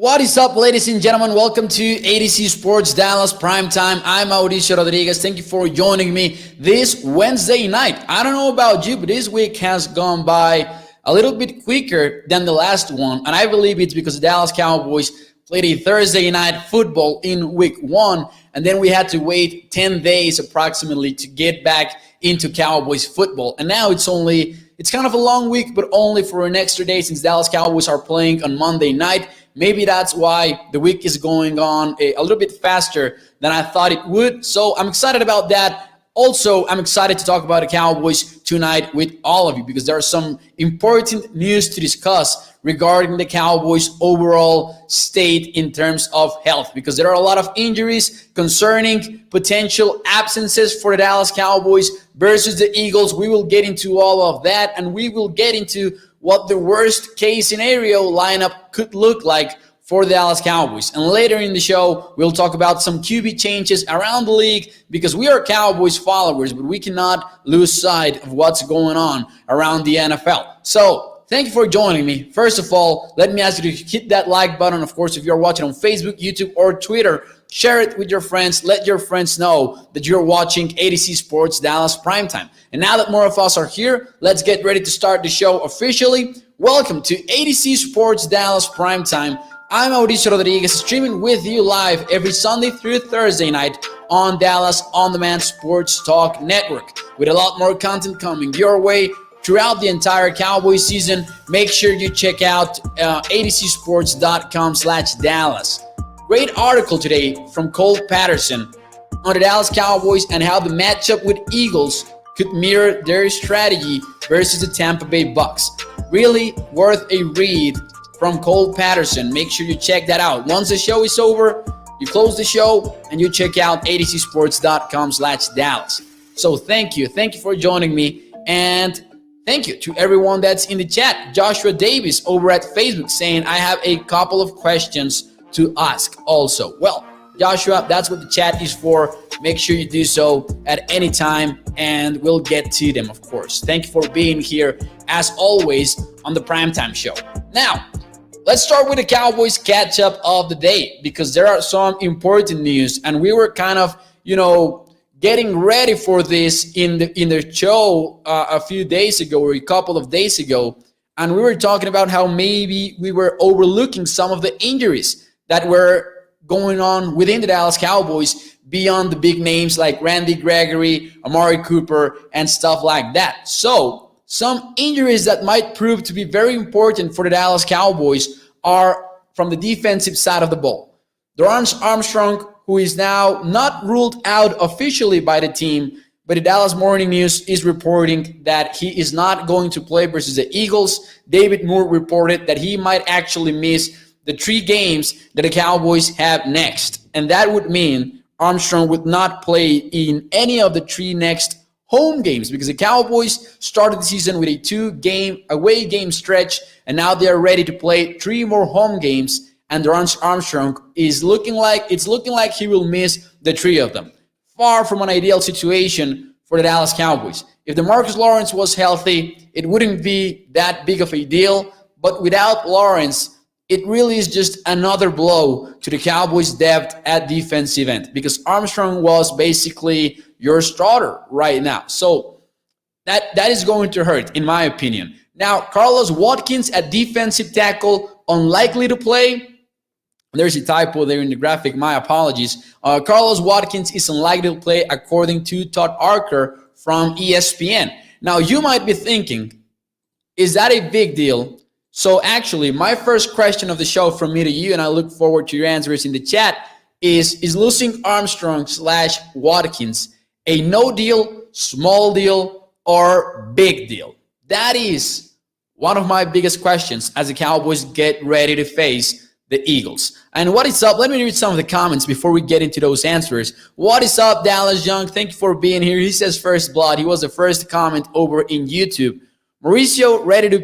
What is up, ladies and gentlemen? Welcome to Z Sports Dallas Primetime. I'm Mauricio Rodriguez. Thank you for joining me this Wednesday night. I don't know about you, but this week has gone by a little bit quicker than the last one. And I believe it's because the Dallas Cowboys played a Thursday night football in week 1. And then we had to wait 10 days approximately to get back into Cowboys football. And now it's kind of a long week, but only for an extra day since Dallas Cowboys are playing on Monday night. Maybe that's why the week is going on a little bit faster than I thought it would. So I'm excited about that. Also, I'm excited to talk about the Cowboys tonight with all of you because there are some important news to discuss regarding the Cowboys' overall state in terms of health, because there are a lot of injuries concerning potential absences for the Dallas Cowboys versus the Eagles. We will get into all of that, and we will get into what the worst case scenario lineup could look like for the Dallas Cowboys. And later in the show, we'll talk about some QB changes around the league because we are Cowboys followers, but we cannot lose sight of what's going on around the NFL. So thank you for joining me. First of all, let me ask you to hit that like button. Of course, if you're watching on Facebook, YouTube, or Twitter, share it with your friends. Let your friends know that you're watching Z Sports Dallas Primetime. And now that more of us are here, let's get ready to start the show officially. Welcome to Z Sports Dallas Primetime. I'm Mauricio Rodriguez, streaming with you live every Sunday through Thursday night on Dallas On Demand Sports Talk Network, with a lot more content coming your way throughout the entire Cowboys season. Make sure you check out azsports.com/Dallas. Great article today from Cole Patterson on the Dallas Cowboys and how the matchup with Eagles could mirror their strategy versus the Tampa Bay Bucks. Really worth a read from Cole Patterson. Make sure you check that out. Once the show is over, you close the show and you check out azsports.com/Dallas. So thank you for joining me, and thank you to everyone that's in the chat. Joshua Davis over at Facebook saying, I have a couple of questions to ask also. Well, Joshua, that's what the chat is for. Make sure you do so at any time, and we'll get to them, of course. Thank you for being here, as always, on the Primetime Show. Now, let's start with the Cowboys catch-up of the day, because there are some important news, and we were kind of, getting ready for this in the show a few days ago, or a couple of days ago, and we were talking about how maybe we were overlooking some of the injuries that were going on within the Dallas Cowboys beyond the big names like Randy Gregory, Amari Cooper, and stuff like that. So some injuries that might prove to be very important for the Dallas Cowboys are from the defensive side of the ball. Dorance Armstrong, who is now not ruled out officially by the team, but the Dallas Morning News is reporting that he is not going to play versus the Eagles. David Moore reported that he might actually miss the 3 games that the Cowboys have next. And that would mean Armstrong would not play in any of the 3 next home games, because the Cowboys started the season with a 2-game away game stretch, and now they are ready to play 3 more home games. And Dorance Armstrong is looking like he will miss the 3 of them. Far from an ideal situation for the Dallas Cowboys. If DeMarcus Lawrence was healthy, it wouldn't be that big of a deal. But without Lawrence, it really is just another blow to the Cowboys' depth at defensive end, because Armstrong was basically your starter right now. So that is going to hurt, in my opinion. Now, Carlos Watkins at defensive tackle, unlikely to play. There's a typo there in the graphic. My apologies. Carlos Watkins is unlikely to play, according to Todd Archer from ESPN. Now, you might be thinking, is that a big deal? So actually, my first question of the show from me to you, and I look forward to your answers in the chat, is losing Armstrong/Watkins a no deal, small deal, or big deal? That is one of my biggest questions as the Cowboys get ready to face the Eagles. And what is up? Let me read some of the comments before we get into those answers. What is up, Dallas Young? Thank you for being here. He says first blood. He was the first comment over in YouTube. Mauricio, ready to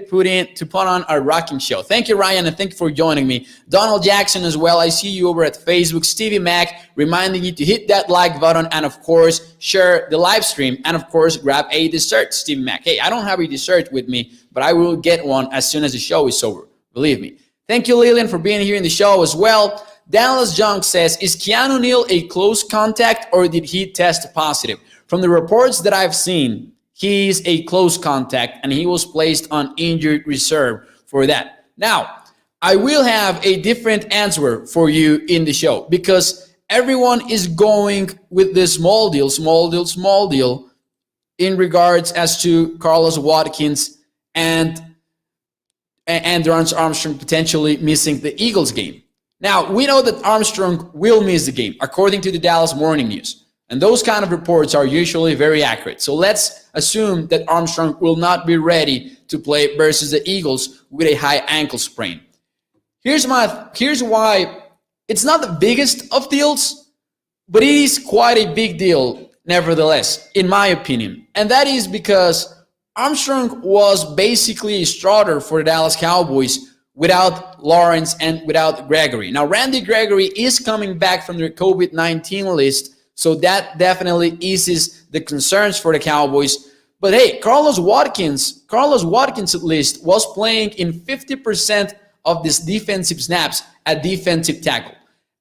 put on a rocking show. Thank you, Ryan, and thank you for joining me. Donald Jackson as well. I see you over at Facebook. Stevie Mack reminding you to hit that like button and, of course, share the live stream. And, of course, grab a dessert, Stevie Mack. Hey, I don't have a dessert with me, but I will get one as soon as the show is over. Believe me. Thank you, Lillian, for being here in the show as well. Dallas Junk says, is Keanu Neal a close contact or did he test positive? From the reports that I've seen, he's a close contact and he was placed on injured reserve for that. Now, I will have a different answer for you in the show because everyone is going with this small deal in regards as to Carlos Watkins and Dorrance Armstrong potentially missing the Eagles game. Now, we know that Armstrong will miss the game, according to the Dallas Morning News. And those kind of reports are usually very accurate. So let's assume that Armstrong will not be ready to play versus the Eagles with a high ankle sprain. Here's why it's not the biggest of deals, but it is quite a big deal nevertheless, in my opinion. And that is because Armstrong was basically a starter for the Dallas Cowboys without Lawrence and without Gregory. Now, Randy Gregory is coming back from the COVID-19 list, so that definitely eases the concerns for the Cowboys. But hey, Carlos Watkins at least was playing in 50% of these defensive snaps at defensive tackle.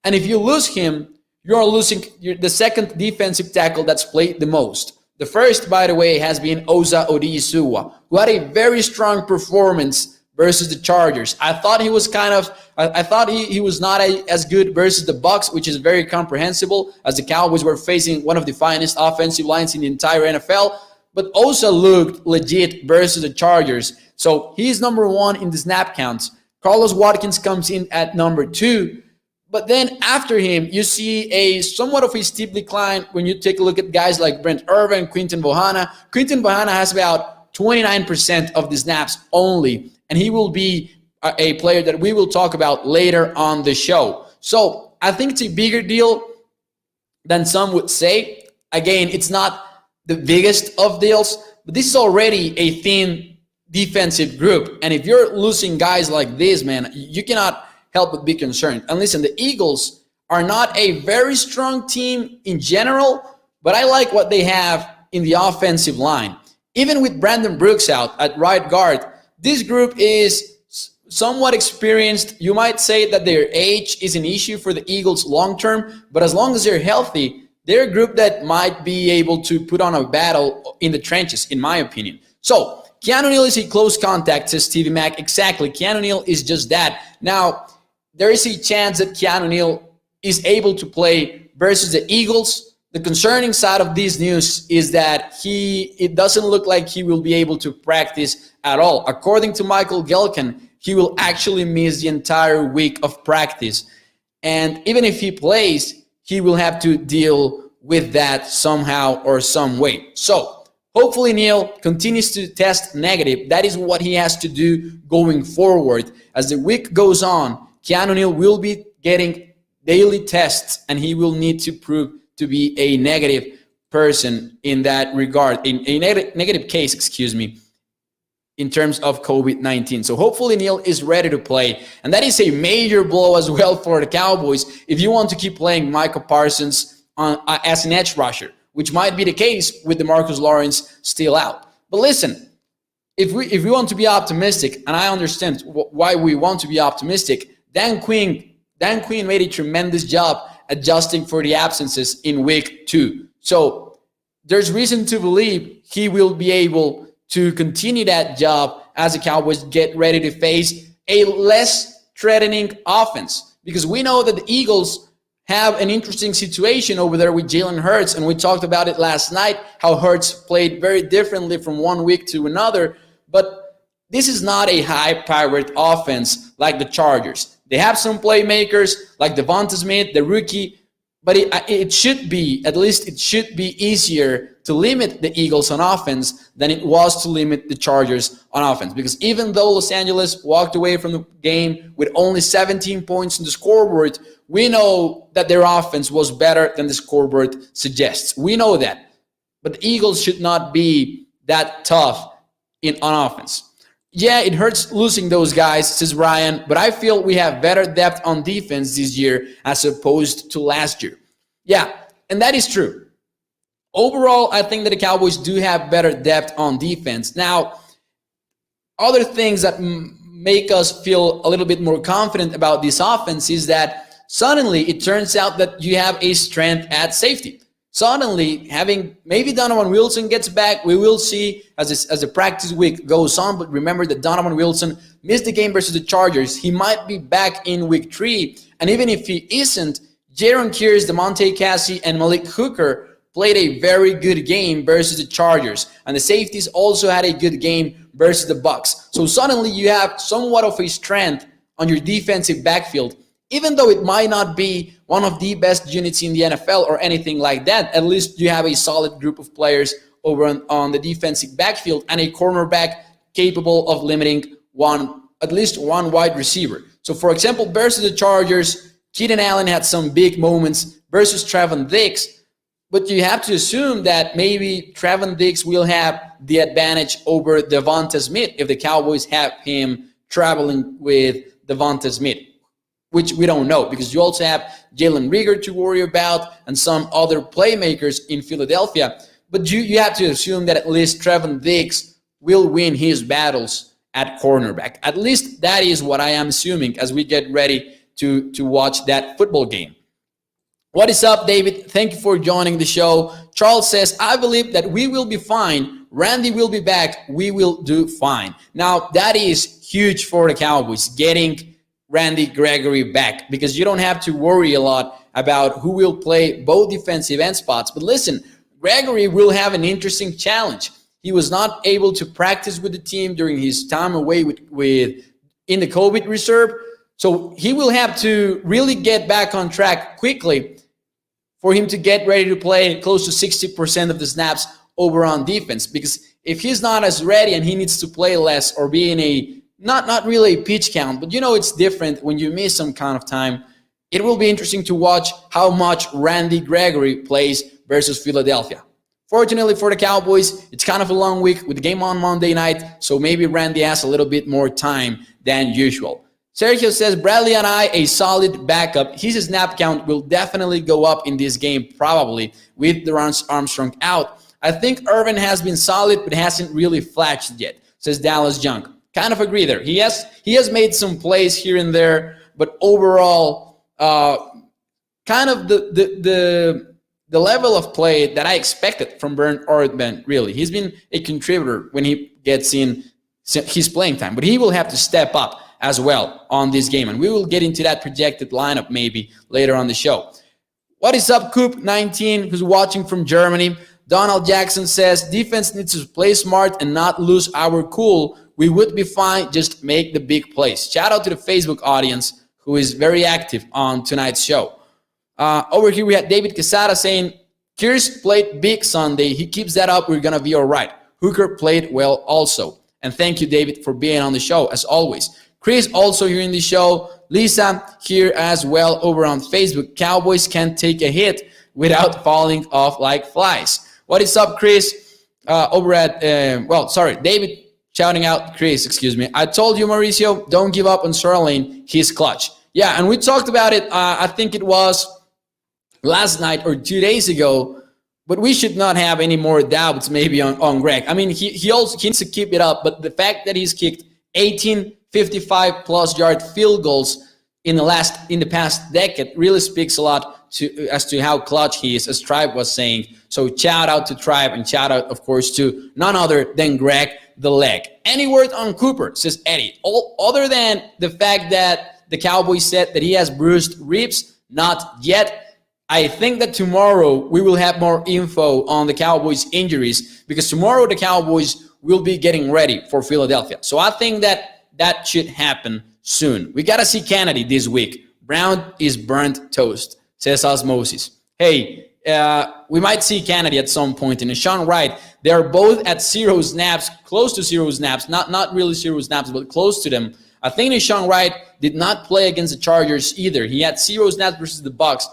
And if you lose him, you're losing the second defensive tackle that's played the most. The first, by the way, has been Osa Odiyisuwa, who had a very strong performance versus the Chargers. I thought he was he was not as good versus the Bucs, which is very comprehensible, as the Cowboys were facing one of the finest offensive lines in the entire NFL. But Osa looked legit versus the Chargers. So he's number one in the snap counts. Carlos Watkins comes in at number 2. But then after him, you see a somewhat of a steep decline when you take a look at guys like Brent Irvin, Quinton Bohanna. Quinton Bohanna has about 29% of the snaps only, and he will be a player that we will talk about later on the show. So I think it's a bigger deal than some would say. Again, it's not the biggest of deals, but this is already a thin defensive group. And if you're losing guys like this, man, you cannot help but be concerned. And listen, the Eagles are not a very strong team in general, but I like what they have in the offensive line. Even with Brandon Brooks out at right guard, this group is somewhat experienced. You might say that their age is an issue for the Eagles long term, but as long as they're healthy, they're a group that might be able to put on a battle in the trenches, in my opinion. So, Keanu Neal is a close contact, says Stevie Mack. Exactly, Keanu Neal is just that. Now, there is a chance that Keanu Neal is able to play versus the Eagles. The concerning side of this news is that it doesn't look like he will be able to practice at all. According to Michael Gelkin, he will actually miss the entire week of practice. And even if he plays, he will have to deal with that somehow or some way. So hopefully Neal continues to test negative. That is what he has to do going forward. As the week goes on, Keanu Neal will be getting daily tests, and he will need to prove to be a negative person in that regard, in a negative case, in terms of COVID-19. So hopefully Neal is ready to play. And that is a major blow as well for the Cowboys if you want to keep playing Micah Parsons as an edge rusher, which might be the case with DeMarcus Lawrence still out. But listen, if we want to be optimistic, and I understand why we want to be optimistic, Dan Quinn made a tremendous job adjusting for the absences in week 2. So there's reason to believe he will be able to continue that job as the Cowboys get ready to face a less threatening offense. Because we know that the Eagles have an interesting situation over there with Jalen Hurts, and we talked about it last night, how Hurts played very differently from one week to another. But this is not a high-powered offense like the Chargers. They have some playmakers like Devonta Smith, the rookie, but it should be easier to limit the Eagles on offense than it was to limit the Chargers on offense. Because even though Los Angeles walked away from the game with only 17 points in the scoreboard, we know that their offense was better than the scoreboard suggests. We know that. But the Eagles should not be that tough on offense. Yeah, it hurts losing those guys, says Ryan, but I feel we have better depth on defense this year as opposed to last year. Yeah, and that is true. Overall, I think that the Cowboys do have better depth on defense. Now, other things that make us feel a little bit more confident about this offense is that suddenly it turns out that you have a strength at safety. Suddenly, having maybe Donovan Wilson gets back, we will see as the practice week goes on. But remember that Donovan Wilson missed the game versus the Chargers. He might be back in week 3. And even if he isn't, Jaron Kears, DeMonte Cassie, and Malik Hooker played a very good game versus the Chargers. And the safeties also had a good game versus the Bucs. So suddenly you have somewhat of a strength on your defensive backfield. Even though it might not be one of the best units in the NFL or anything like that, at least you have a solid group of players over on the defensive backfield and a cornerback capable of limiting at least one wide receiver. So for example, versus the Chargers, Keenan Allen had some big moments versus Trevon Diggs, but you have to assume that maybe Trevon Diggs will have the advantage over Devonta Smith if the Cowboys have him traveling with Devonta Smith, which we don't know because you also have Jalen Reagor to worry about and some other playmakers in Philadelphia. But you have to assume that at least Trevon Diggs will win his battles at cornerback. At least that is what I am assuming as we get ready to watch that football game. What is up, David? Thank you for joining the show. Charles says, I believe that we will be fine. Randy will be back. We will do fine. Now, that is huge for the Cowboys, getting Randy Gregory back, because you don't have to worry a lot about who will play both defensive end spots. But listen, Gregory will have an interesting challenge. He was not able to practice with the team during his time away in the COVID reserve. So he will have to really get back on track quickly for him to get ready to play close to 60% of the snaps over on defense. Because if he's not as ready and he needs to play less or be in a not really a pitch count, but it's different when you miss some kind of time. It will be interesting to watch how much Randy Gregory plays versus Philadelphia. Fortunately for the Cowboys, it's kind of a long week with the game on Monday night, so maybe Randy has a little bit more time than usual. Sergio says, Bradley and I, a solid backup. His snap count will definitely go up in this game, probably, with Dorance Armstrong out. I think Irvin has been solid, but hasn't really flashed yet, says Dallas Junk. Kind of agree there. He has made some plays here and there, but overall, kind of the level of play that I expected from Bernd Ortman, really. He's been a contributor when he gets in his playing time, but he will have to step up as well on this game, and we will get into that projected lineup maybe later on the show. What is up, Coop19, who's watching from Germany? Donald Jackson says, defense needs to play smart and not lose our cool. We would be fine, just make the big plays. Shout out to the Facebook audience who is very active on tonight's show. Over here we had David Quesada saying, Kears played big Sunday. He keeps that up, we're going to be all right. Hooker played well also. And thank you, David, for being on the show, as always. Chris also here in the show. Lisa here as well over on Facebook. Cowboys can't take a hit without falling off like flies. What is up, Chris? Over at, David shouting out, Chris, excuse me. I told you, Mauricio, don't give up on Sterling. He's clutch. Yeah, and we talked about it, I think it was last night or 2 days ago, but we should not have any more doubts maybe on Greg. I mean, he also needs to keep it up, but the fact that he's kicked 18 55-plus yard field goals in the past decade really speaks a lot as to how clutch he is, as Tribe was saying. So shout out to Tribe and shout out, of course, to none other than Greg the Leg. Any word on Cooper, says Eddie, other than the fact that the Cowboys said that he has bruised ribs? Not yet. I think that tomorrow we will have more info on the Cowboys' injuries, because tomorrow the Cowboys will be getting ready for Philadelphia. So I think that should happen soon. We got to see Kennedy this week. Brown is burnt toast, says Osmosis. Hey, we might see Kennedy at some point. And Sean Wright, they are both at 0 snaps, close to 0 snaps, not really 0 snaps, but close to them. I think Sean Wright did not play against the Chargers either. He had 0 snaps versus the Bucs.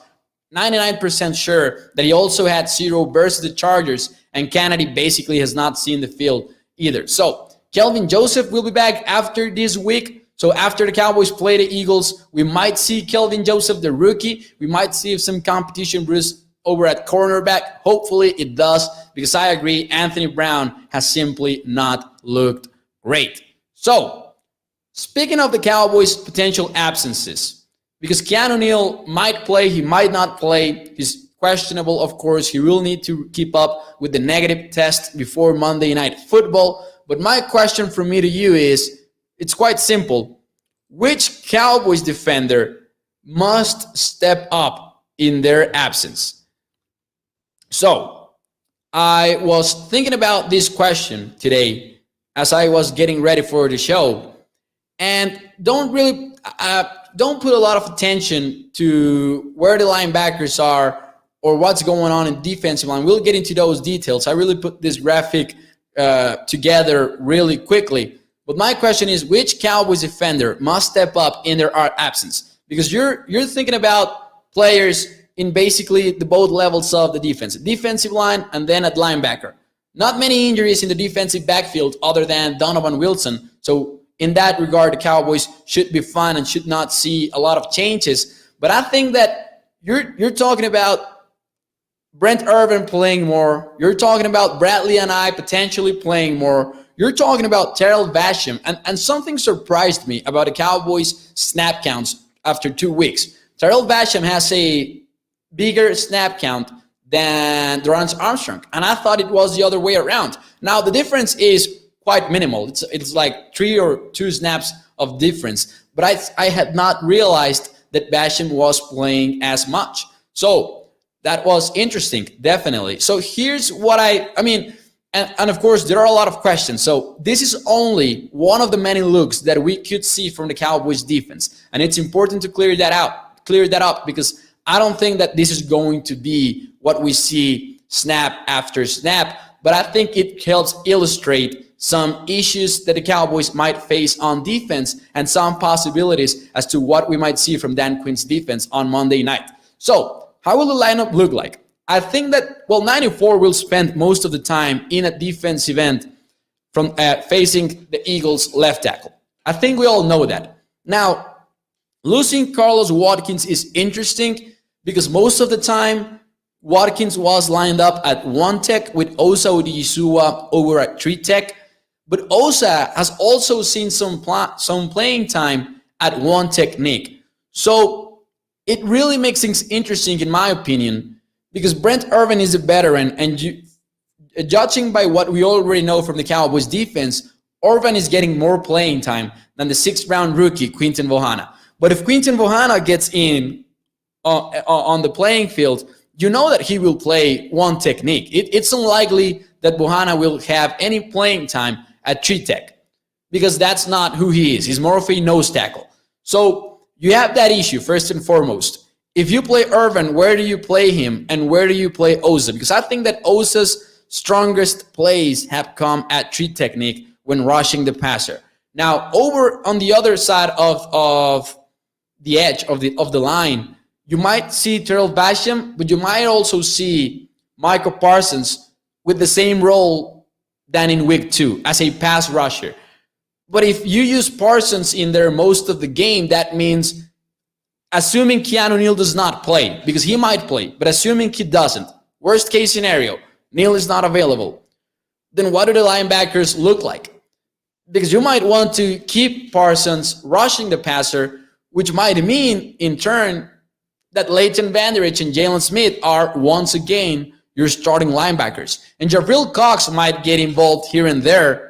99% sure that he also had 0 versus the Chargers, and Kennedy basically has not seen the field either. So Kelvin Joseph will be back after this week. So after the Cowboys play the Eagles, we might see Kelvin Joseph, the rookie. We might see some competition Bruce over at cornerback. Hopefully it does, because I agree, Anthony Brown has simply not looked great. So Speaking of the Cowboys' potential absences, because Keanu Neal might play, he might not play. He's questionable, of course. He will need to keep up with the negative test before Monday Night Football. But my question from me to you is, it's quite simple. Which Cowboys defender must step up in their absence? So, I was thinking about this question today as I was getting ready for the show, and don't put a lot of attention to where the linebackers are or what's going on in defensive line. We'll get into those details. I really put this graphic together really quickly. But my question is, which Cowboys defender must step up in their absence? Because you're thinking about players in basically the both levels of the defensive line and then at linebacker. Not many injuries in the defensive backfield other than Donovan Wilson. So in that regard, the Cowboys should be fine and should not see a lot of changes. But I think that you're talking about Brent Urban playing more. You're talking about Bradley and I potentially playing more. You're talking about Terrell Basham. And something surprised me about the Cowboys' snap counts after 2 weeks. Terrell Basham has a bigger snap count than Dorrance Armstrong. And I thought it was the other way around. Now, the difference is quite minimal. It's like 3 or 2 snaps of difference. But I had not realized that Basham was playing as much. So that was interesting, definitely. So here's what I mean, and of course, there are a lot of questions. So this is only one of the many looks that we could see from the Cowboys defense. And it's important to clear that up, because I don't think that this is going to be what we see snap after snap. But I think it helps illustrate some issues that the Cowboys might face on defense and some possibilities as to what we might see from Dan Quinn's defense on Monday night. So how will the lineup look like? I think that, 94 will spend most of the time in a defensive end from facing the Eagles' left tackle. I think we all know that. Now, losing Carlos Watkins is interesting because most of the time, Watkins was lined up at 1 tech with Osa Odigizua over at 3 tech. But Osa has also seen some playing time at 1 technique. So it really makes things interesting, in my opinion, because Brent Urban is a veteran, and judging by what we already know from the Cowboys defense, Urban is getting more playing time than the 6th-round rookie, Quinton Bohanna. But if Quinton Bohanna gets in on the playing field, you know that he will play 1 technique. It's unlikely that Bohanna will have any playing time at 3 tech, because that's not who he is. He's more of a nose tackle. So you have that issue, first and foremost. If you play Urban, where do you play him and where do you play Osa? Because I think that Osa's strongest plays have come at 3 technique when rushing the passer. Now, over on the other side of the edge of the line, you might see Terrell Basham, but you might also see Michael Parsons with the same role than in week 2 as a pass rusher. But if you use Parsons in there most of the game, that means, assuming Keanu Neal does not play, because he might play, but assuming he doesn't, worst case scenario, Neal is not available, then what do the linebackers look like? Because you might want to keep Parsons rushing the passer, which might mean, in turn, that Leighton Vander Esch and Jalen Smith are, once again, your starting linebackers. And Jabril Cox might get involved here and there.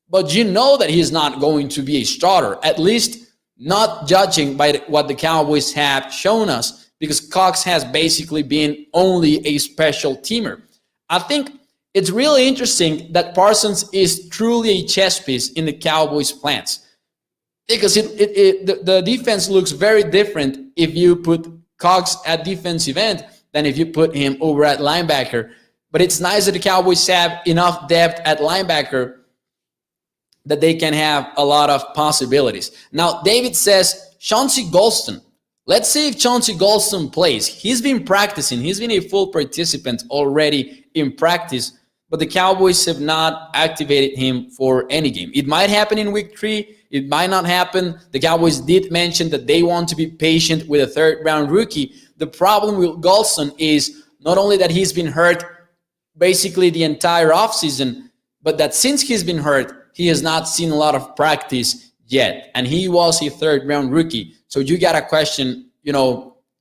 But you know that he's not going to be a starter, at least not judging by what the Cowboys have shown us, because Cox has basically been only a special teamer. I think it's really interesting that Parsons is truly a chess piece in the Cowboys' plans, because the defense looks very different if you put Cox at defensive end than if you put him over at linebacker. But it's nice that the Cowboys have enough depth at linebacker that they can have a lot of possibilities. Now, David says, Chauncey Golston. Let's see if Chauncey Golston plays. He's been practicing. He's been a full participant already in practice, but the Cowboys have not activated him for any game. It might happen in week 3. It might not happen. The Cowboys did mention that they want to be patient with a 3rd-round rookie. The problem with Golston is not only that he's been hurt basically the entire offseason, but that since he's been hurt, he has not seen a lot of practice yet. And he was a third round rookie. So you got to question,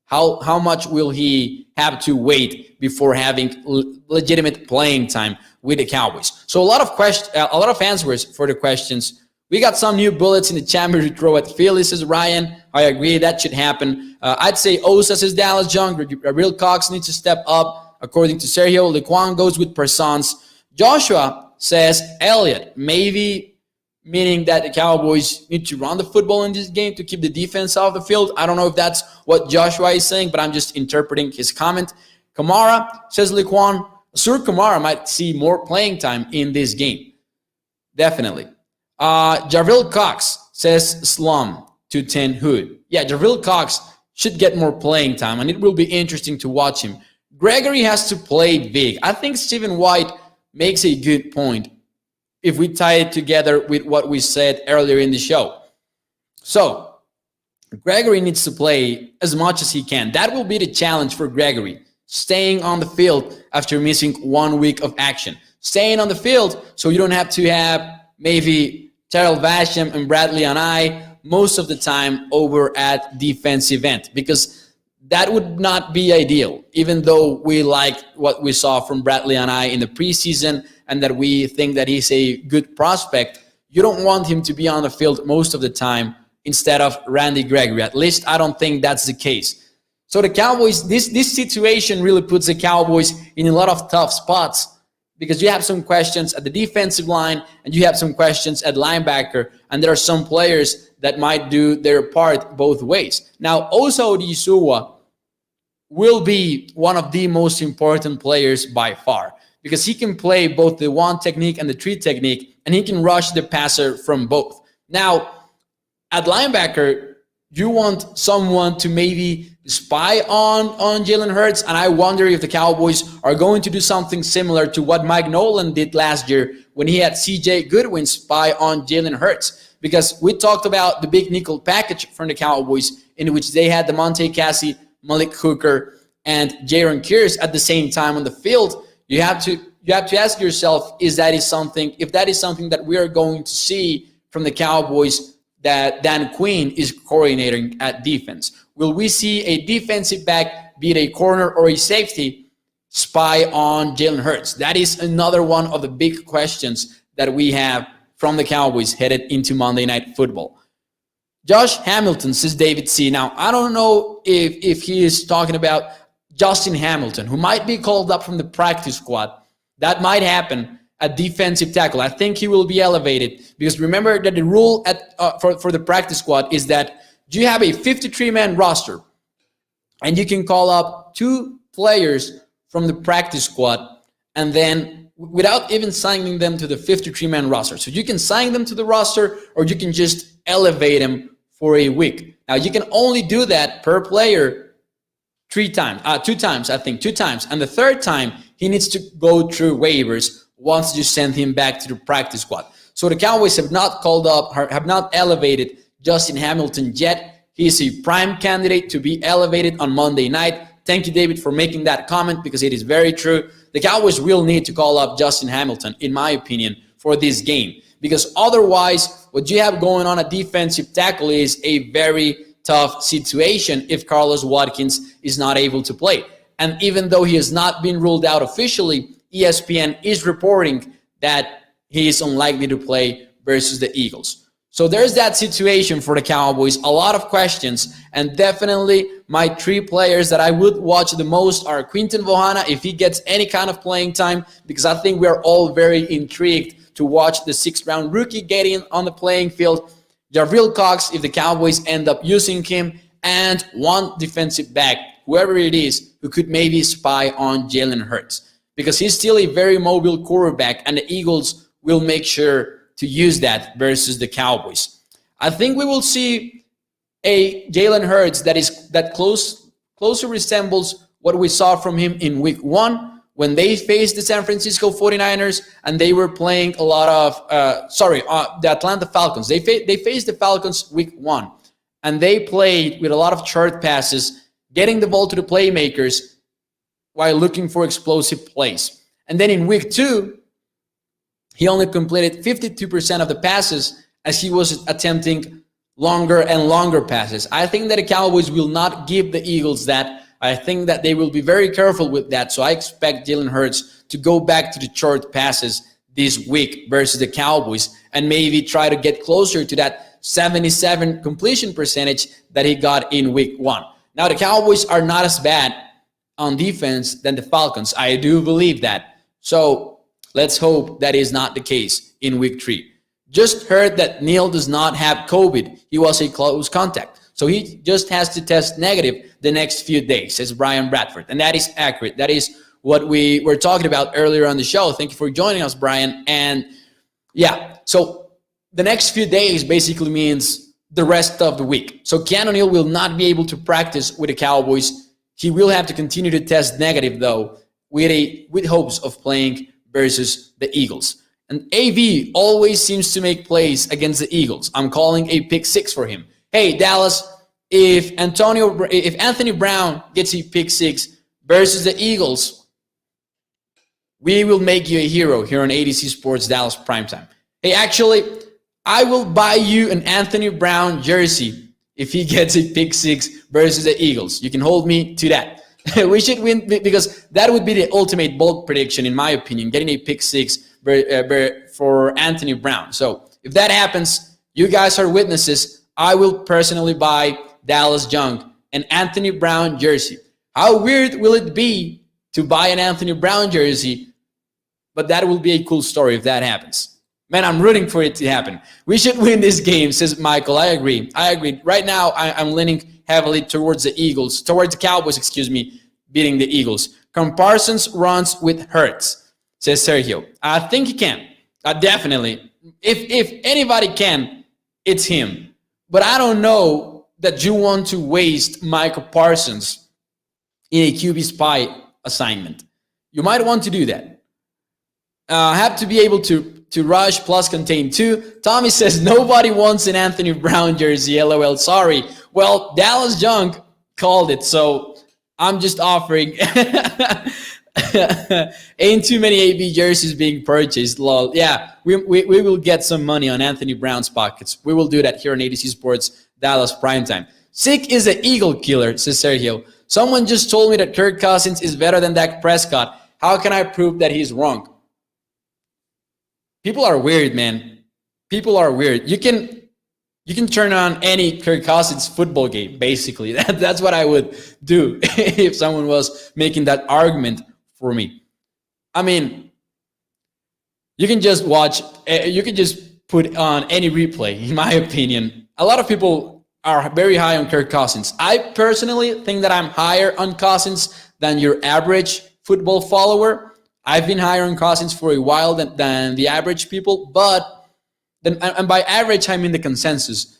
how much will he have to wait before having legitimate playing time with the Cowboys? So a lot of answers for the questions. We got some new bullets in the chamber to throw at Philly, says Ryan. I agree, that should happen. I'd say Osa says Dallas Young. Real Cox needs to step up. According to Sergio, Lequan goes with Persons. Joshua says Elliott, maybe meaning that the Cowboys need to run the football in this game to keep the defense off the field. I don't know if that's what Joshua is saying, but I'm just interpreting his comment. Kamara says Lequan. Sur Kamara might see more playing time in this game. Definitely. Jarville Cox says Slum to 10 Hood. Yeah, Jarville Cox should get more playing time, and it will be interesting to watch him. Gregory has to play big. I think Stephen White makes a good point if we tie it together with what we said earlier in the show. So, Gregory needs to play as much as he can. That will be the challenge for Gregory, staying on the field after missing 1 week of action. Staying on the field so you don't have to have maybe Terrell Basham and Bradley and I most of the time over at defensive end, because that would not be ideal, even though we like what we saw from Bradley and I in the preseason and that we think that he's a good prospect. You don't want him to be on the field most of the time instead of Randy Gregory. At least I don't think that's the case. So the Cowboys, this situation really puts the Cowboys in a lot of tough spots, because you have some questions at the defensive line and you have some questions at linebacker, and there are some players that might do their part both ways. Now, Osa Odisua will be one of the most important players by far, because he can play both the 1 technique and the 3 technique, and he can rush the passer from both. Now, at linebacker, you want someone to maybe spy on Jalen Hurts, and I wonder if the Cowboys are going to do something similar to what Mike Nolan did last year when he had CJ Goodwin spy on Jalen Hurts. Because we talked about the big nickel package from the Cowboys, in which they had DeMonte Cassie, Malik Hooker, and Jaron Kearse at the same time on the field. You have to ask yourself, if that is something that we are going to see from the Cowboys, that Dan Quinn is coordinating at defense. Will we see a defensive back, be it a corner or a safety, spy on Jalen Hurts? That is another one of the big questions that we have from the Cowboys headed into Monday Night Football. Josh Hamilton, says David C. Now, I don't know if he is talking about Justin Hamilton, who might be called up from the practice squad. That might happen at defensive tackle. I think he will be elevated, because remember that the rule for the practice squad is that you have a 53-man roster and you can call up 2 players from the practice squad, and then without even signing them to the 53-man roster. So you can sign them to the roster, or you can just elevate them for a week. Now, you can only do that per player 2 times, and the third time he needs to go through waivers once you send him back to the practice squad. So the Cowboys have not called up, have not elevated Justin Hamilton yet. He is a prime candidate to be elevated on Monday night. Thank you, David, for making that comment, because it is very true. The Cowboys will need to call up Justin Hamilton, in my opinion, for this game, because otherwise what you have going on at defensive tackle is a very tough situation if Carlos Watkins is not able to play. And even though he has not been ruled out officially, ESPN is reporting that he is unlikely to play versus the Eagles. So there's that situation for the Cowboys. A lot of questions, and definitely my 3 players that I would watch the most are Quinton Bohanna, if he gets any kind of playing time, because I think we are all very intrigued to watch the 6th-round rookie getting on the playing field. Jarville Cox, if the Cowboys end up using him, and 1 defensive back, whoever it is, who could maybe spy on Jalen Hurts, because he's still a very mobile quarterback, and the Eagles will make sure to use that versus the Cowboys. I think we will see a Jalen Hurts that closer resembles what we saw from him in Week 1 when they faced the San Francisco 49ers, and they were playing a lot of the Atlanta Falcons. They faced the Falcons Week 1, and they played with a lot of short passes, getting the ball to the playmakers while looking for explosive plays. And then in Week 2, He only completed 52% of the passes as he was attempting longer and longer passes. I think that the Cowboys will not give the Eagles that. I think that they will be very careful with that. So I expect Jalen Hurts to go back to the short passes this week versus the Cowboys and maybe try to get closer to that 77 completion percentage that he got in week 1. Now, the Cowboys are not as bad on defense than the Falcons. I do believe that. So let's hope that is not the case in week 3. Just heard that Neil does not have COVID. He was a close contact. So he just has to test negative the next few days, says Brian Bradford. And that is accurate. That is what we were talking about earlier on the show. Thank you for joining us, Brian. And yeah, so the next few days basically means the rest of the week. So Keanu Neal will not be able to practice with the Cowboys. He will have to continue to test negative, though, with hopes of playing versus the Eagles. And AV always seems to make plays against the Eagles. I'm calling a pick 6 for him. Hey, Dallas, if Anthony Brown gets a pick 6 versus the Eagles, we will make you a hero here on ADC Sports Dallas Primetime. Hey, actually, I will buy you an Anthony Brown jersey if he gets a pick 6 versus the Eagles. You can hold me to that. We should win because that would be the ultimate bold prediction, in my opinion, getting a pick 6 for Anthony Brown. So if that happens, you guys are witnesses. I will personally buy Dallas Young an Anthony Brown jersey. How weird will it be to buy an Anthony Brown jersey? But that will be a cool story if that happens. Man, I'm rooting for it to happen. We should win this game, says Michael. I agree. Right now, I'm leaning heavily towards the Cowboys, beating the Eagles. Parsons runs with Hurts, says Sergio. I think he can. Definitely. If anybody can, it's him. But I don't know that you want to waste Michael Parsons in a QB spy assignment. You might want to do that. Have to be able to rush plus contain 2. Tommy says nobody wants an Anthony Brown jersey. LOL. Sorry. Well, Dallas Young called it, so I'm just offering. Ain't too many AB jerseys being purchased. Lol. Yeah, we will get some money on Anthony Brown's pockets. We will do that here on ADC Sports Dallas Primetime. Sick is an Eagle killer, says Sergio. Someone just told me that Kirk Cousins is better than Dak Prescott. How can I prove that he's wrong? People are weird, man. People are weird. You can turn on any Kirk Cousins football game, basically. That's what I would do if someone was making that argument for me. I mean, you can just watch, you can just put on any replay, in my opinion. A lot of people are very high on Kirk Cousins. I personally think that I'm higher on Cousins than your average football follower. I've been higher on Cousins for a while than the average people, but then, and by average, I mean the consensus.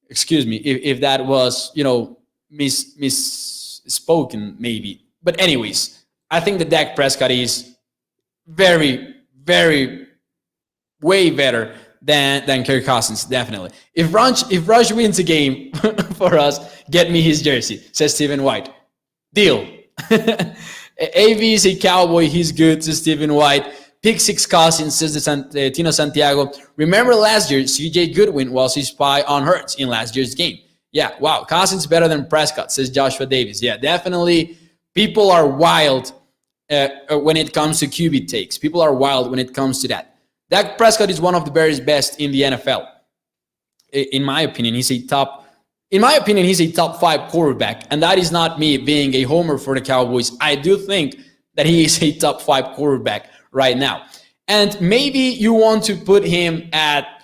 Excuse me if that was, misspoken maybe. But anyways, I think that Dak Prescott is very, very, way better than Kirk Cousins, definitely. If Rush wins a game for us, get me his jersey, says Stephen White. Deal. AV is a Cowboy, he's good, says Stephen White. Pick 6 Cousins, says Tino Santiago. Remember last year, CJ Goodwin was his spy on Hurts in last year's game. Yeah, wow, Cousins better than Prescott, says Joshua Davis. Yeah, definitely. People are wild when it comes to QB takes. People are wild when it comes to that. Dak Prescott is one of the very best in the NFL. In my opinion, he's a top 5 quarterback. And that is not me being a homer for the Cowboys. I do think that he is a top 5 quarterback right now. And maybe you want to put him at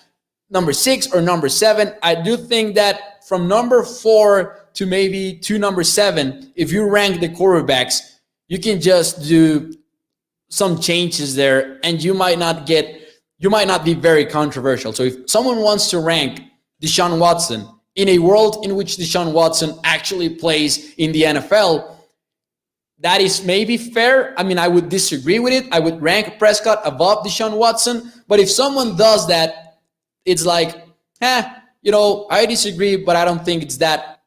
number 6 or number 7. I do think that from number 4 to maybe to number 7, if you rank the quarterbacks, you can just do some changes there and you might not be very controversial. So if someone wants to rank Deshaun Watson in a world in which Deshaun Watson actually plays in the NFL, that is maybe fair. I mean, I would disagree with it. I would rank Prescott above Deshaun Watson. But if someone does that, it's like, I disagree, but I don't think it's that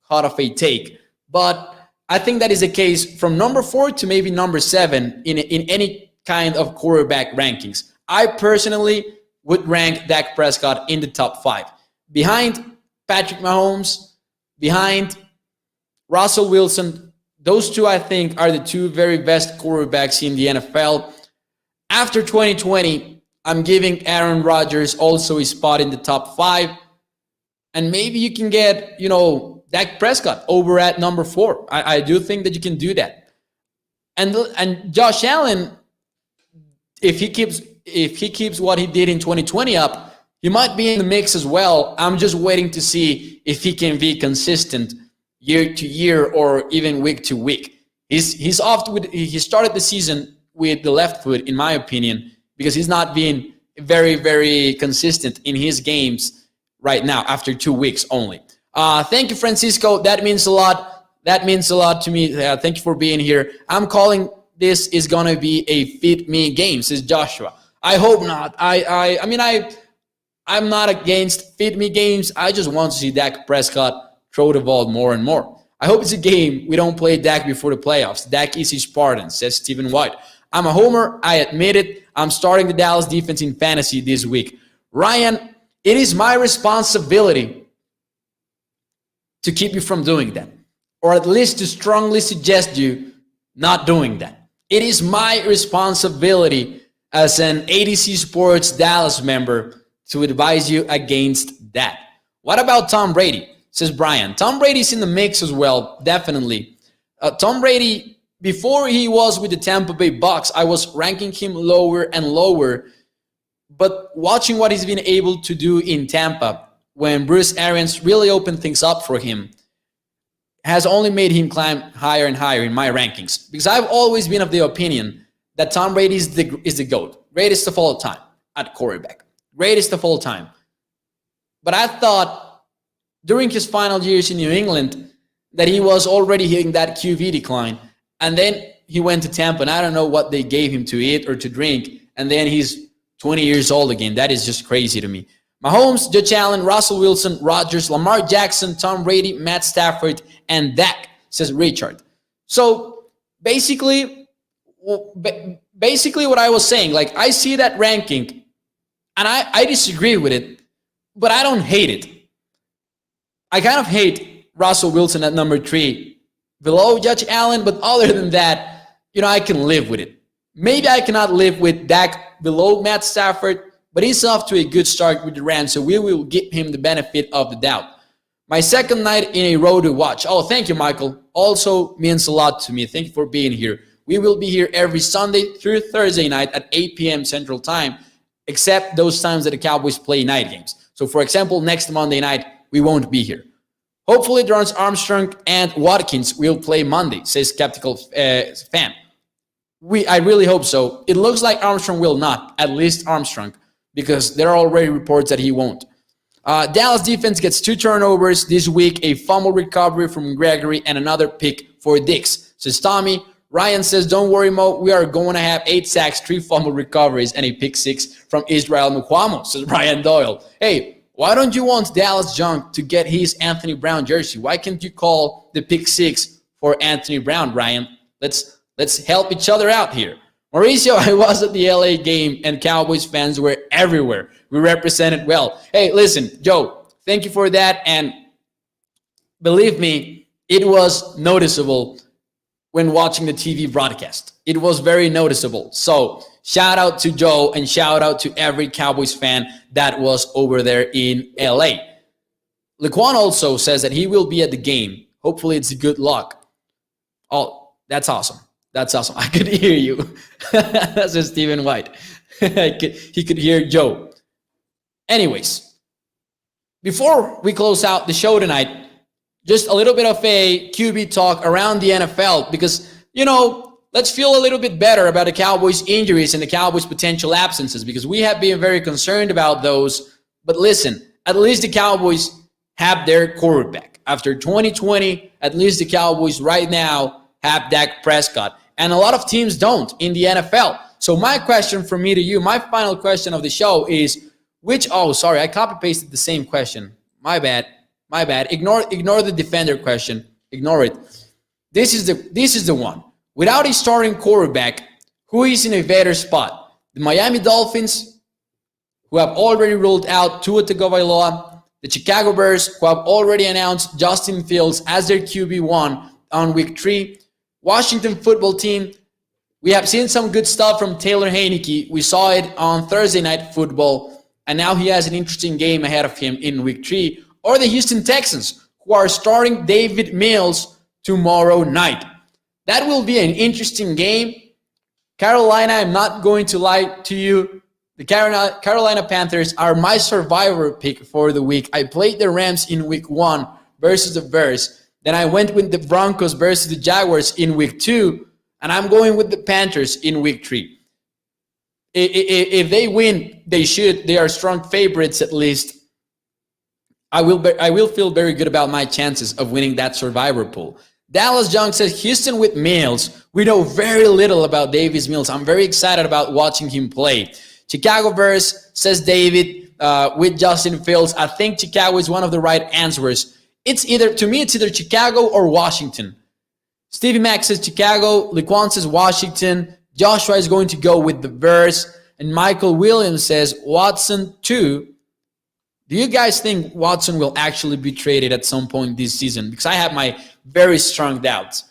hot of a take. But I think that is the case from number 4 to maybe number 7 in any kind of quarterback rankings. I personally would rank Dak Prescott in the top 5. Behind Patrick Mahomes, behind Russell Wilson. Those two, I think, are the two very best quarterbacks in the NFL. After 2020, I'm giving Aaron Rodgers also a spot in the top 5. And maybe you can get, Dak Prescott over at number 4. I do think that you can do that. And Josh Allen, if he keeps what he did in 2020 up, he might be in the mix as well. I'm just waiting to see if he can be consistent year to year or even week to week. He started the season with the left foot, in my opinion, because he's not being very, very consistent in his games right now after 2 weeks only. Thank you, Francisco. That means a lot. That means a lot to me. Thank you for being here. I'm calling this is going to be a fit me game, says Joshua. I hope not. I'm not against fit me games. I just want to see Dak Prescott throw the ball more and more. I hope it's a game we don't play Dak before the playoffs. Dak is a Spartan, says Stephen White. I'm a homer. I admit it. I'm starting the Dallas defense in fantasy this week. Ryan, it is my responsibility to keep you from doing that, or at least to strongly suggest you not doing that. It is my responsibility as an ADC Sports Dallas member to advise you against that. What about Tom Brady? Says Brian. Tom Brady's in the mix as well, definitely. Tom Brady, before he was with the Tampa Bay Bucks, I was ranking him lower and lower. But watching what he's been able to do in Tampa, when Bruce Arians really opened things up for him, has only made him climb higher and higher in my rankings. Because I've always been of the opinion that Tom Brady is the GOAT. Greatest of all time at quarterback. Greatest of all time. But I thought during his final years in New England that he was already hitting that QB decline. And then he went to Tampa, and I don't know what they gave him to eat or to drink. And then he's 20 years old again. That is just crazy to me. Mahomes, Josh Allen, Russell Wilson, Rodgers, Lamar Jackson, Tom Brady, Matt Stafford, and Dak, says Richard. So basically what I was saying, like I see that ranking, and I disagree with it, but I don't hate it. I kind of hate Russell Wilson at number 3, below Josh Allen, but other than that, I can live with it. Maybe I cannot live with Dak below Matt Stafford, but he's off to a good start with the Rams, so we will give him the benefit of the doubt. My second night in a row to watch. Oh, thank you, Michael. Also means a lot to me. Thank you for being here. We will be here every Sunday through Thursday night at 8 p.m. Central Time, except those times that the Cowboys play night games. So, for example, next Monday night, we won't be here. Hopefully, Dorrance Armstrong and Watkins will play Monday, says Skeptical Fan. I really hope so. It looks like Armstrong will not, at least Armstrong, because there are already reports that he won't. Dallas defense gets 2 turnovers this week, a fumble recovery from Gregory, and another pick for Dix, says Tommy. Ryan says, don't worry, Mo, we are going to have 8 sacks, 3 fumble recoveries, and a pick 6 from Israel Mukwamo, says Brian Doyle. Hey, why don't you want Dallas Junk to get his Anthony Brown jersey? Why can't you call the pick 6 for Anthony Brown, Brian? Let's help each other out here. Mauricio, I was at the LA game and Cowboys fans were everywhere. We represented well. Hey, listen, Joe, thank you for that. And believe me, it was noticeable when watching the TV broadcast. It was very noticeable. So shout out to Joe and shout out to every Cowboys fan that was over there in LA. Laquan also says that he will be at the game. Hopefully it's a good luck. Oh, that's awesome. That's awesome. I could hear you. That's just Stephen White. He could hear Joe. Anyways, before we close out the show tonight, just a little bit of a QB talk around the NFL because, let's feel a little bit better about the Cowboys' injuries and the Cowboys' potential absences because we have been very concerned about those. But listen, at least the Cowboys have their quarterback. After 2020, at least the Cowboys right now have Dak Prescott. And a lot of teams don't in the NFL. So my question from me to you, my final question of the show is, I copy-pasted the same question. My bad. Ignore the defender question. Ignore it. This is the one. Without a starting quarterback, who is in a better spot? The Miami Dolphins, who have already ruled out Tua Tagovailoa. The Chicago Bears, who have already announced Justin Fields as their QB1 on week 3. Washington football team, we have seen some good stuff from Taylor Heinicke. We saw it on Thursday Night Football, and now he has an interesting game ahead of him in week 3. Or the Houston Texans, who are starting David Mills tomorrow night. That will be an interesting game. Carolina, I'm not going to lie to you. The Carolina Panthers are my survivor pick for the week. I played the Rams in week 1 versus the Bears. Then I went with the Broncos versus the Jaguars in week 2. And I'm going with the Panthers in week 3. If they win, they should. They are strong favorites at least. I will feel very good about my chances of winning that survivor pool. Dallas Young says, Houston with Mills. We know very little about Davis Mills. I'm very excited about watching him play. Chicago Bears, says David, with Justin Fields. I think Chicago is one of the right answers. It's either Chicago or Washington. Stevie Mack says Chicago. Laquan says Washington. Joshua is going to go with the Bears. And Michael Williams says Watson too. Do you guys think Watson will actually be traded at some point this season? Because I have my very strong doubts.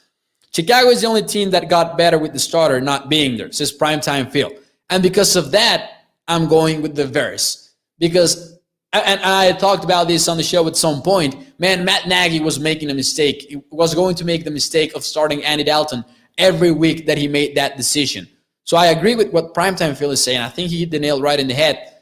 Chicago is the only team that got better with the starter not being there, says Primetime Phil. And because of that, I'm going with the Bears. Because, and I talked about this on the show at some point, man, Matt Nagy was making a mistake. He was going to make the mistake of starting Andy Dalton every week that he made that decision. So I agree with what Primetime Phil is saying. I think he hit the nail right in the head.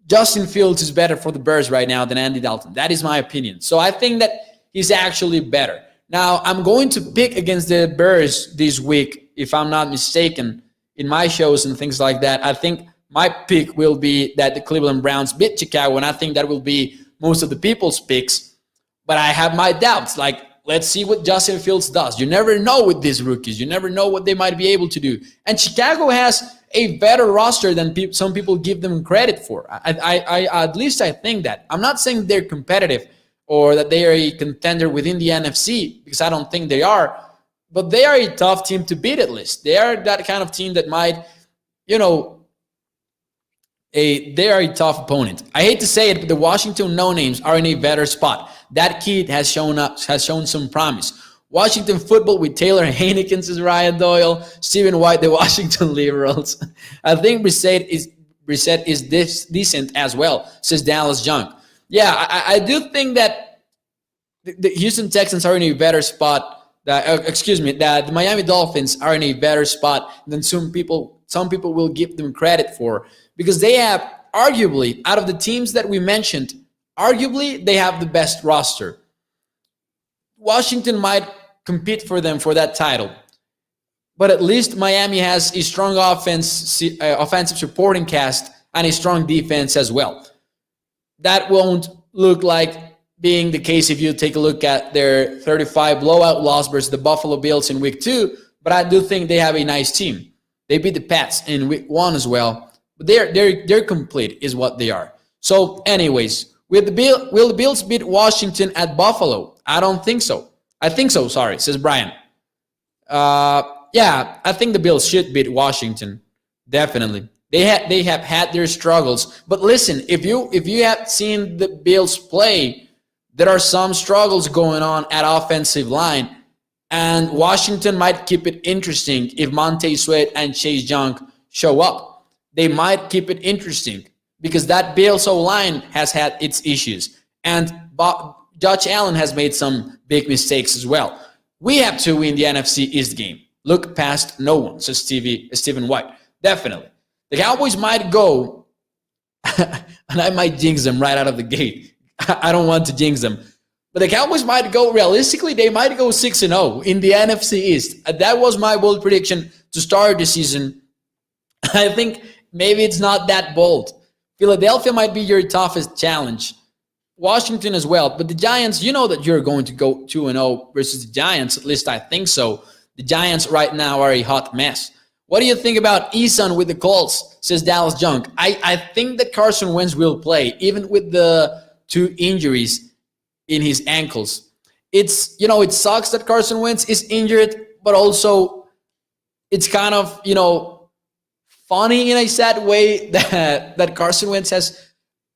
Justin Fields is better for the Bears right now than Andy Dalton. That is my opinion. So I think that he's actually better. Now, I'm going to pick against the Bears this week, if I'm not mistaken, in my shows and things like that. I think my pick will be that the Cleveland Browns beat Chicago, and I think that will be most of the people's picks. But I have my doubts. Like, let's see what Justin Fields does. You never know with these rookies. You never know what they might be able to do. And Chicago has a better roster than some people give them credit for. I at least I think that. I'm not saying they're competitive or that they are a contender within the NFC, because I don't think they are. But they are a tough team to beat at least. They are that kind of team that might, they are a tough opponent. I hate to say it, but the Washington no-names are in a better spot. That kid has shown some promise. Washington football with Taylor Heinicke, says Ryan Doyle. Stephen White, the Washington Liberals. I think Brissett is decent as well, says Dallas Young. Yeah, I do think that the Houston Texans are in a better spot. That the Miami Dolphins are in a better spot than some people will give them credit for, because they have arguably, out of the teams that we mentioned, arguably they have the best roster. Washington might compete for them for that title, but at least Miami has a strong offensive supporting cast and a strong defense as well. That won't look like being the case if you take a look at their 35 blowout loss versus the Buffalo Bills in week 2, but I do think they have a nice team. They beat the Pats in week 1 as well, but they're complete is what they are. So anyways, will the Bills beat Washington at Buffalo? I don't think so. I think so, sorry, says Brian. Yeah, I think the Bills should beat Washington. Definitely. They have had their struggles. But listen, if you have seen the Bills play, there are some struggles going on at offensive line. And Washington might keep it interesting if Montez Sweat and Chase Young show up. They might keep it interesting because that Bills O-line has had its issues. And Josh Allen has made some big mistakes as well. We have to win the NFC East game. Look past no one, says Stephen White. Definitely. The Cowboys might go, and I might jinx them right out of the gate. I don't want to jinx them. But the Cowboys might go, realistically, they might go 6-0 in the NFC East. That was my bold prediction to start the season. I think maybe it's not that bold. Philadelphia might be your toughest challenge. Washington as well. But the Giants, you know that you're going to go 2-0 versus the Giants. At least I think so. The Giants right now are a hot mess. What do you think about Eason with the Colts, says Dallas Young? I think that Carson Wentz will play, even with the 2 injuries in his ankles. It sucks that Carson Wentz is injured, but also it's kind of, funny in a sad way that Carson Wentz has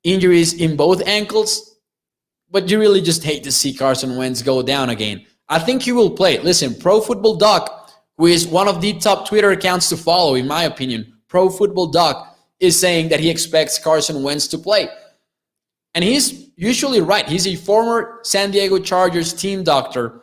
injuries in both ankles, but you really just hate to see Carson Wentz go down again. I think he will play. Listen, Pro Football Doc, who is one of the top Twitter accounts to follow, in my opinion, Pro Football Doc is saying that he expects Carson Wentz to play. And he's usually right. He's a former San Diego Chargers team doctor,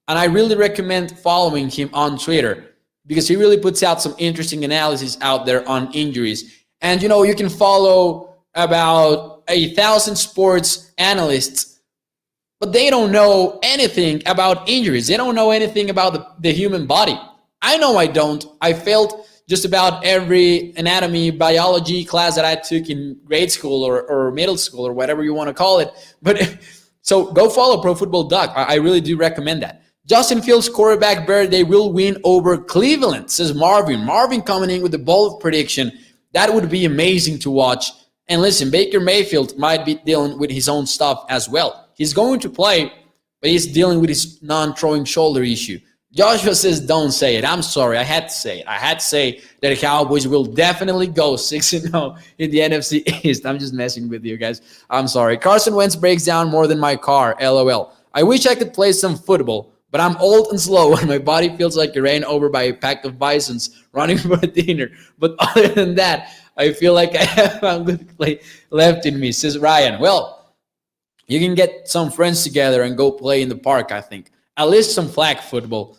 and I really recommend following him on Twitter because he really puts out some interesting analysis out there on injuries. And, you can follow about 1,000 sports analysts, but they don't know anything about injuries. They don't know anything about the human body. I know I don't. I failed just about every anatomy, biology class that I took in grade school or middle school or whatever you want to call it. But so go follow Pro Football Doc. I really do recommend that. Justin Fields' quarterback bear, they will win over Cleveland, says Marvin. Marvin coming in with the bold prediction. That would be amazing to watch. And listen, Baker Mayfield might be dealing with his own stuff as well. He's going to play, but he's dealing with his non-throwing shoulder issue. Joshua says, don't say it. I'm sorry. I had to say it. I had to say that the Cowboys will definitely go 6-0 in the NFC East. I'm just messing with you guys. I'm sorry. Carson Wentz breaks down more than my car. LOL. I wish I could play some football, but I'm old and slow and my body feels like it ran over by a pack of bisons running for dinner. But other than that, I feel like I have a good play left in me, says Ryan. Well, you can get some friends together and go play in the park, I think. At least some flag football.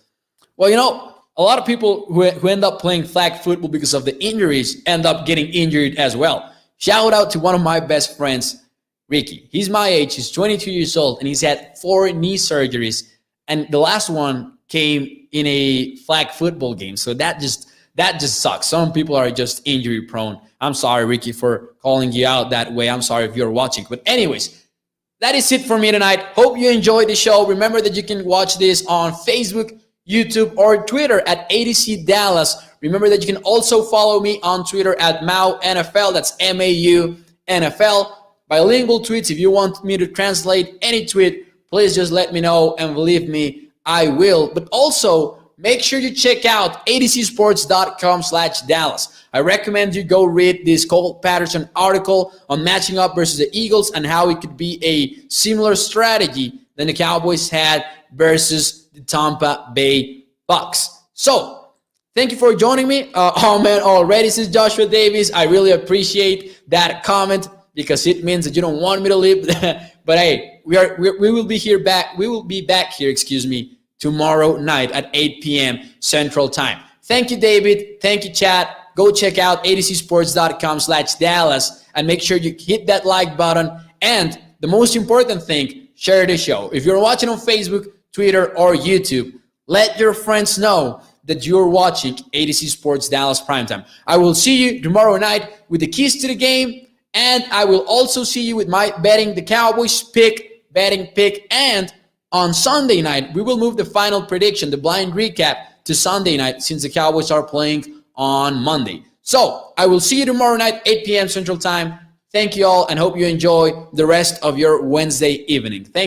Well, a lot of people who end up playing flag football because of the injuries end up getting injured as well. Shout out to one of my best friends, Ricky. He's my age. He's 22 years old, and he's had 4 knee surgeries. And the last one came in a flag football game. So that just sucks. Some people are just injury prone. I'm sorry, Ricky, for calling you out that way. I'm sorry if you're watching. But anyways, that is it for me tonight. Hope you enjoyed the show. Remember that you can watch this on Facebook, YouTube, or Twitter at ADC Dallas. Remember that you can also follow me on Twitter at Mau NFL. That's MAU NFL. Bilingual tweets. If you want me to translate any tweet, please just let me know, and believe me, I will. But also, make sure you check out adcsports.com/Dallas. I recommend you go read this Cole Patterson article on matching up versus the Eagles and how it could be a similar strategy than the Cowboys had versus the Tampa Bay Bucks. So, thank you for joining me. Oh man, already says Joshua Davis. I really appreciate that comment because it means that you don't want me to leave. But hey, we will be here back. We will be back here, tomorrow night at 8 p.m. Central Time. Thank you, David. Thank you, chat. Go check out adcsports.com/Dallas and make sure you hit that like button. And the most important thing, share the show. If you're watching on Facebook, Twitter, or YouTube, let your friends know that you're watching ADC Sports Dallas Primetime. I will see you tomorrow night with the keys to the game, and I will also see you with my betting the Cowboys betting pick, and on Sunday night, we will move the final prediction, the blind recap, to Sunday night since the Cowboys are playing on Monday. So, I will see you tomorrow night, 8 p.m. Central Time. Thank you all, and hope you enjoy the rest of your Wednesday evening. Thank